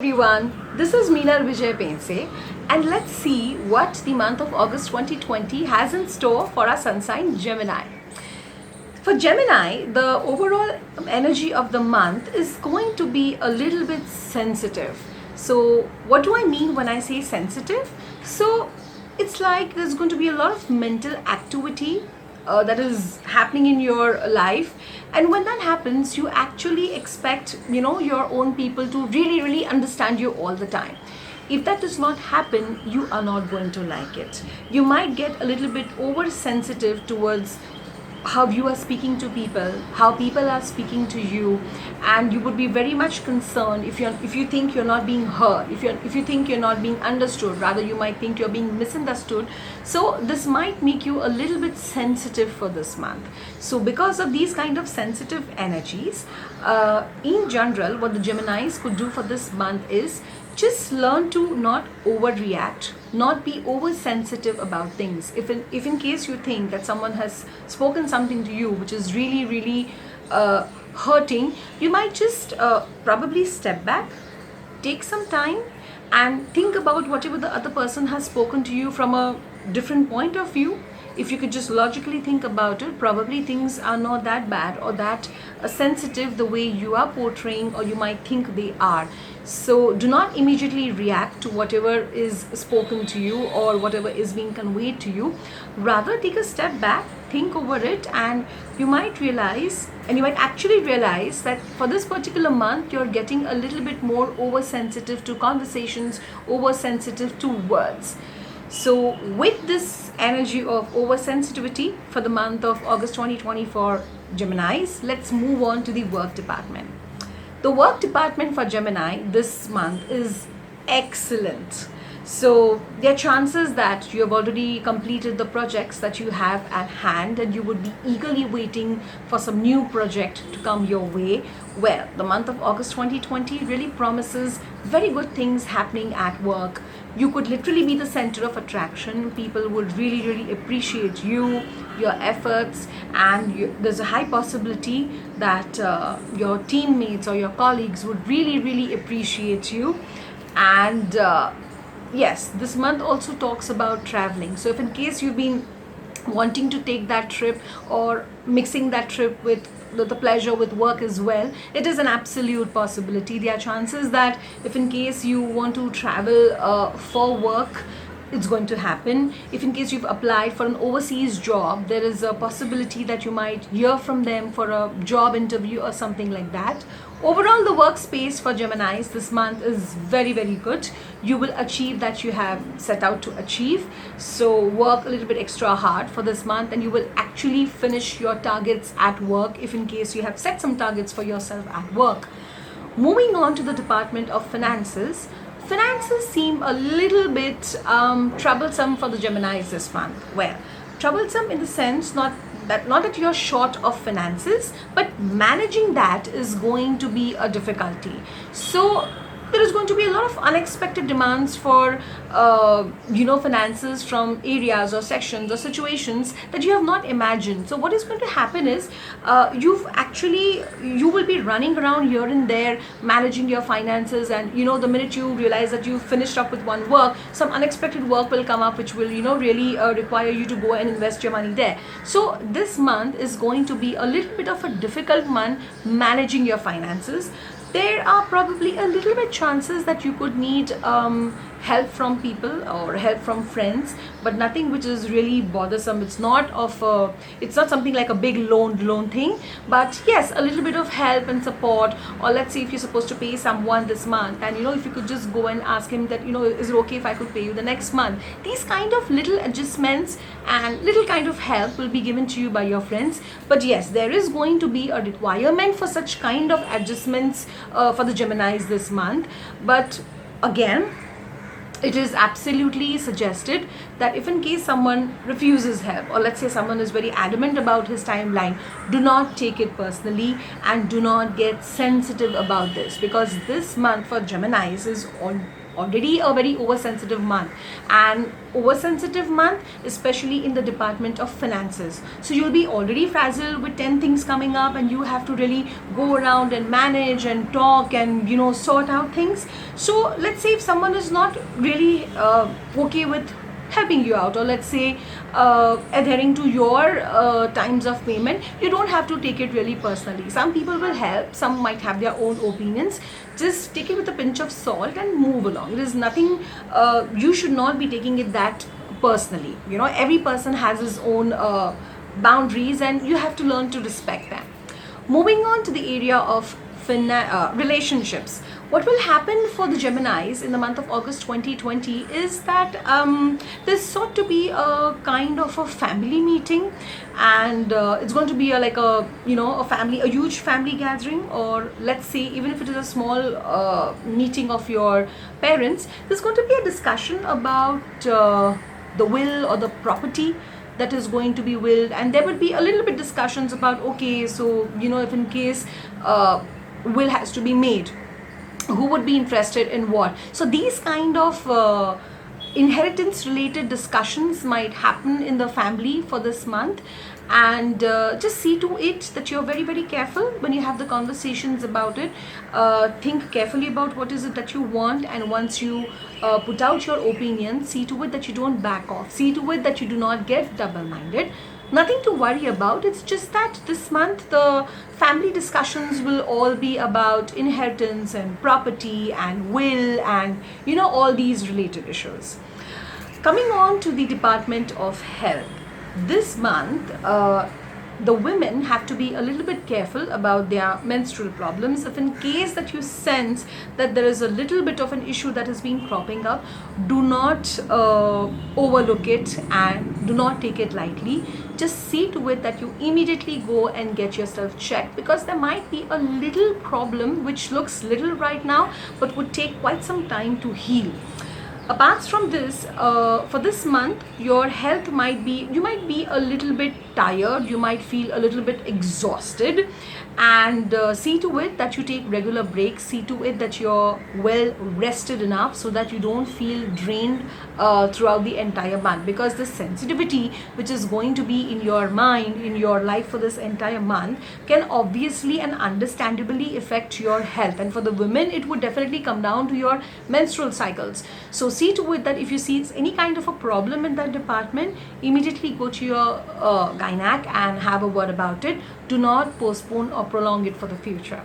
Everyone, this is Meenal Vijay Pense, and let's see what the month of August 2020 has in store for our sun sign Gemini. For Gemini, the overall energy of the month is going to be a little bit sensitive. So, what do I mean when I say sensitive? So, it's like there's going to be a lot of mental activity that is happening in your life, and when that happens you actually expect your own people to really understand you all the time. If that does not happen, you are not going to like it. You might get a little bit oversensitive towards how you are speaking to people, how people are speaking to you, and you would be very much concerned if you think you're not being heard, if you think you're not being understood. Rather, you might think you're being misunderstood. So this might make you a little bit sensitive for this month. So because of these kind of sensitive energies, in general, what the Geminis could do for this month is just learn to not overreact, not be oversensitive about things. If in case you think that someone has spoken something to you which is really hurting, you might just probably step back, take some time, and think about whatever the other person has spoken to you from a different point of view. If you could just logically think about it, probably things are not that bad or that sensitive the way you are portraying or you might think they are. So do not immediately react to whatever is spoken to you or whatever is being conveyed to you. Rather, take a step back, think over it, and you might actually realize that for this particular month you're getting a little bit more oversensitive to conversations, oversensitive to words. So with this energy of oversensitivity for the month of August 2020 for Geminis, let's move on to the work department. The work department for Gemini this month is excellent. So there are chances that you have already completed the projects that you have at hand and you would be eagerly waiting for some new project to come your way. Well, the month of August 2020 really promises very good things happening at work. You could literally be the center of attraction. People would really appreciate you, your efforts, and there's a high possibility that your teammates or your colleagues would really appreciate you. And yes, this month also talks about traveling. So if in case you've been wanting to take that trip or mixing that trip with the pleasure with work as well, it is an absolute possibility. There are chances that if in case you want to travel for work, it's going to happen. If in case you've applied for an overseas job, there is a possibility that you might hear from them for a job interview or something like that. Overall, the workspace for Geminis this month is very good. You will achieve that you have set out to achieve. So work a little bit extra hard for this month and you will actually finish your targets at work if in case you have set some targets for yourself at work. Moving on to the department of finances. Finances seem a little bit troublesome for the Geminis this month. Well, troublesome in the sense not that you're short of finances, but managing that is going to be a difficulty. So there is going to be a lot of unexpected demands for finances from areas or sections or situations that you have not imagined. So what is going to happen is you will be running around here and there managing your finances, and the minute you realize that you finished up with one work, some unexpected work will come up which will really require you to go and invest your money there. So this month is going to be a little bit of a difficult month managing your finances. There are probably a little bit chances that you could need help from people or help from friends, but nothing which is really bothersome. It's not something like a big loan thing, but yes, a little bit of help and support. Or let's say if you're supposed to pay someone this month, and if you could just go and ask him that is it okay if I could pay you the next month. These kind of little adjustments and little kind of help will be given to you by your friends. But yes, there is going to be a requirement for such kind of adjustments for the Geminis this month. But again, it is absolutely suggested that if in case someone refuses help, or let's say someone is very adamant about his timeline, do not take it personally and do not get sensitive about this, because this month for Geminis is already a very oversensitive month, and oversensitive month especially in the department of finances. So you'll be already frazzled with 10 things coming up, and you have to really go around and manage and talk and sort out things. So let's say if someone is not really okay with helping you out, or let's say adhering to your times of payment, you don't have to take it really personally. Some people will help, some might have their own opinions. Just take it with a pinch of salt and move along. There's nothing, you should not be taking it that personally. Every person has his own boundaries, and you have to learn to respect them. Moving on to the area of relationships. What will happen for the Geminis in the month of August 2020 is that there's sought to be a kind of a family meeting, and it's going to be like a huge family gathering, or let's say even if it is a small meeting of your parents. There's going to be a discussion about the will or the property that is going to be willed, and there would be a little bit discussions about, okay, so if in case will has to be made, who would be interested in what. So these kind of inheritance related discussions might happen in the family for this month, and just see to it that you're very, very careful when you have the conversations about it. Think carefully about what is it that you want, and once you put out your opinion, see to it that you don't back off, see to it that you do not get double-minded. Nothing to worry about. It's just that this month the family discussions will all be about inheritance and property and will, and all these related issues. Coming on to the department of health, this month the women have to be a little bit careful about their menstrual problems. If in case that you sense that there is a little bit of an issue that has been cropping up, do not overlook it and do not take it lightly. Just see to it that you immediately go and get yourself checked, because there might be a little problem which looks little right now but would take quite some time to heal. Apart from this, for this month, your health you might be a little bit tired, you might feel a little bit exhausted, and see to it that you take regular breaks, see to it that you're well rested enough so that you don't feel drained throughout the entire month, because the sensitivity which is going to be in your mind, in your life for this entire month, can obviously and understandably affect your health. And for the women, it would definitely come down to your menstrual cycles. So see to it that if you see any kind of a problem in that department, immediately go to your gynac and have a word about it. Do not postpone or prolong it for the future.